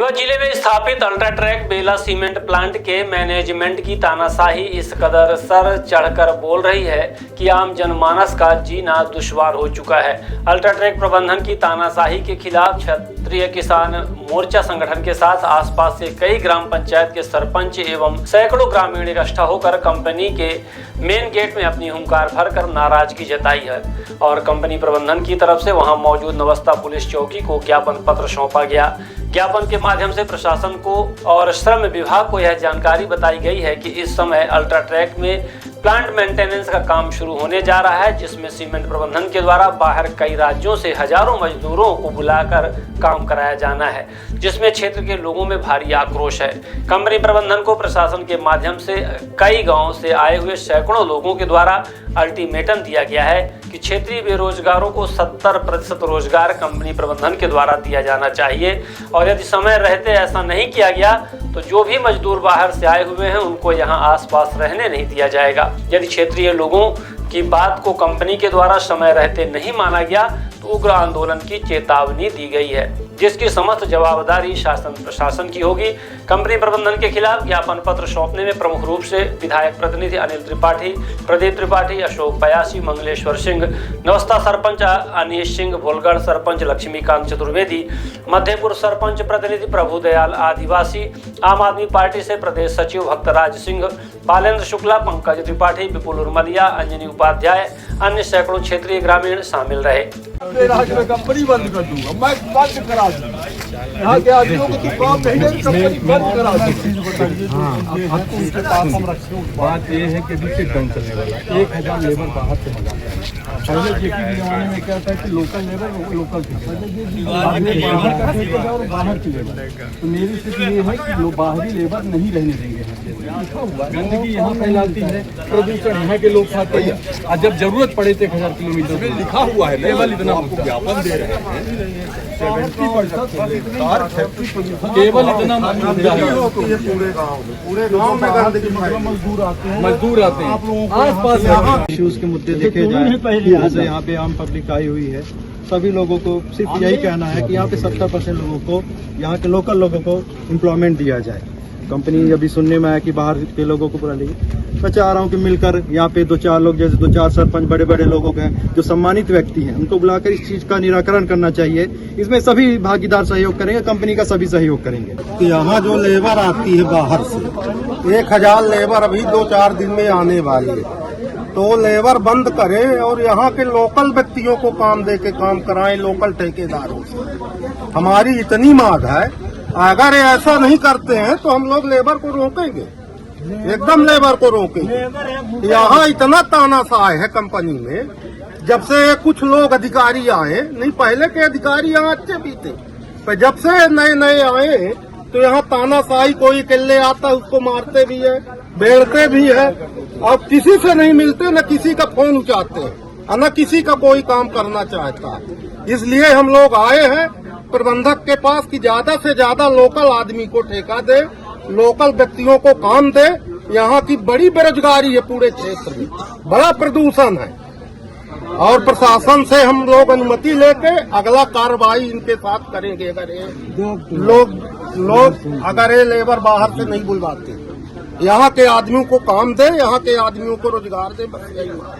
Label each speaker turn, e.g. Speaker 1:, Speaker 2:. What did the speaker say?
Speaker 1: रीवा जिले में स्थापित अल्ट्राटेक बेला सीमेंट प्लांट के मैनेजमेंट की तानाशाही इस कदर सर चढ़कर बोल रही है कि आम जनमानस का जीना दुश्वार हो चुका है। अल्ट्राटेक प्रबंधन की तानाशाही के खिलाफ क्षेत्रीय किसान मोर्चा संगठन के साथ आसपास से कई ग्राम पंचायत के सरपंच एवं सैकड़ों ग्रामीण इकट्ठा होकर कंपनी के मेन गेट में अपनी हुंकार भरकर नाराजगी जताई है और कंपनी प्रबंधन की तरफ से वहां मौजूद नवस्था पुलिस चौकी को ज्ञापन पत्र सौंपा गया। ज्ञापन के माध्यम से प्रशासन को और श्रम विभाग को यह जानकारी बताई गई है कि इस समय अल्ट्राटेक में प्लांट मेंटेनेंस का काम शुरू होने जा रहा है, जिसमें सीमेंट प्रबंधन के द्वारा बाहर कई राज्यों से हजारों मजदूरों को बुलाकर काम कराया जाना है, जिसमें क्षेत्र के लोगों में भारी आक्रोश है। कंपनी प्रबंधन को प्रशासन के माध्यम से कई गांवों से आए हुए सैकड़ों लोगों के द्वारा अल्टीमेटम दिया गया है कि क्षेत्रीय बेरोजगारों को 70% रोजगार कंपनी प्रबंधन के द्वारा दिया जाना चाहिए और यदि समय रहते ऐसा नहीं किया गया तो जो भी मजदूर बाहर से आए हुए हैं उनको यहां आसपास रहने नहीं दिया जाएगा। यदि क्षेत्रीय लोगों की बात को कंपनी के द्वारा समय रहते नहीं माना गया तो उग्र आंदोलन की चेतावनी दी गई है, जिसकी समस्त जवाबदारी शासन प्रशासन की होगी। कंपनी प्रबंधन के खिलाफ ज्ञापन पत्र सौंपने में प्रमुख रूप से विधायक प्रतिनिधि अनिल त्रिपाठी, प्रदीप त्रिपाठी, अशोक पयासी, मंगलेश्वर सिंह, नवस्था सरपंच अनीश सिंह, भोलगढ़ सरपंच लक्ष्मीकांत चतुर्वेदी, मध्यपुर सरपंच प्रतिनिधि प्रभुदयाल आदिवासी, आम आदमी पार्टी से प्रदेश सचिव भक्तराज सिंह, पालेंद्र शुक्ला, पंकज त्रिपाठी, विपुल उर्मलिया, अंजनी उपाध्याय, अन्य सैकड़ों क्षेत्रीय ग्रामीण शामिल रहे।
Speaker 2: कंपनी बंद कर दूंगा, मैं बंद करा दूंगा। यहाँ के आदमियों को तो काम नहीं है, कंपनी बंद करा दूंगा।
Speaker 3: बात ये है कि अभी से डाउन चलने वाला 1000 लेबर बाहर से मंगाते हैं। पहले जेपी जमाने में क्या था कि लोकल लेबर लोकल थी, बाहर का लेबर और बाहर की लेबर। तो मेरी स्थिति ये है कि लोग बाहरी लेबर नहीं रहने देंगे। गंदगी यहाँ फैलाती है, प्रदूषण यहाँ के लोग खाते हैं और जब जरूरत पड़े तो 1000 किलोमीटर
Speaker 2: लिखा हुआ है, केवल इतना आपको ज्ञापन दे रहे हैं। 70%
Speaker 3: केवल इतना
Speaker 2: पूरे गांव में
Speaker 3: मजदूर आते हैं आसपास।
Speaker 4: इश्यूज के मुद्दे देखे जाए, जैसे यहाँ पे आम पब्लिक आई हुई है, सभी लोगों को सिर्फ यही कहना है कि यहाँ पे 70% लोगों को, यहाँ के लोकल लोगों को एम्प्लॉयमेंट दिया जाए। कंपनी अभी सुनने में आया कि बाहर के लोगों को बुला लेगी। मैं चाह रहा हूँ कि मिलकर यहाँ पे 2-4 लोग, जैसे 2-4 सरपंच बड़े बड़े लोगों के जो सम्मानित व्यक्ति हैं, उनको बुलाकर इस चीज का निराकरण करना चाहिए। इसमें सभी भागीदार सहयोग करेंगे, कंपनी का सभी सहयोग करेंगे।
Speaker 5: तो यहाँ जो लेबर आती है बाहर से, 1000 लेबर अभी 2-4 दिन में आने वाली है, तो लेबर बंद करें और यहाँ के लोकल व्यक्तियों को काम दे के काम कराएं, लोकल ठेकेदारों से। हमारी इतनी मांग है, अगर ऐसा नहीं करते हैं तो हम लोग लेबर को रोकेंगे, एकदम लेबर को रोकेंगे। यहाँ इतना तानाशाह है कंपनी में, जब से कुछ लोग अधिकारी आए, नहीं पहले के अधिकारी यहाँ अच्छे भी थे, पर जब से नए नए आए तो यहाँ तानाशाही, कोई अकेले आता है उसको मारते भी है, बेड़ते भी है और किसी से नहीं मिलते, न किसी का फोन उठाते हैं, न किसी का कोई काम करना चाहता है। इसलिए हम लोग आए हैं प्रबंधक के पास कि ज्यादा से ज्यादा लोकल आदमी को ठेका दे, लोकल व्यक्तियों को काम दे। यहाँ की बड़ी बेरोजगारी है, पूरे क्षेत्र में बड़ा प्रदूषण है और प्रशासन से हम लोग अनुमति लेके अगला कार्रवाई इनके साथ करेंगे। अगर ये लोग अगर ये लेबर बाहर से नहीं बुलवाते, यहाँ के आदमियों को काम दे, यहाँ के आदमियों को रोजगार दे, बस यही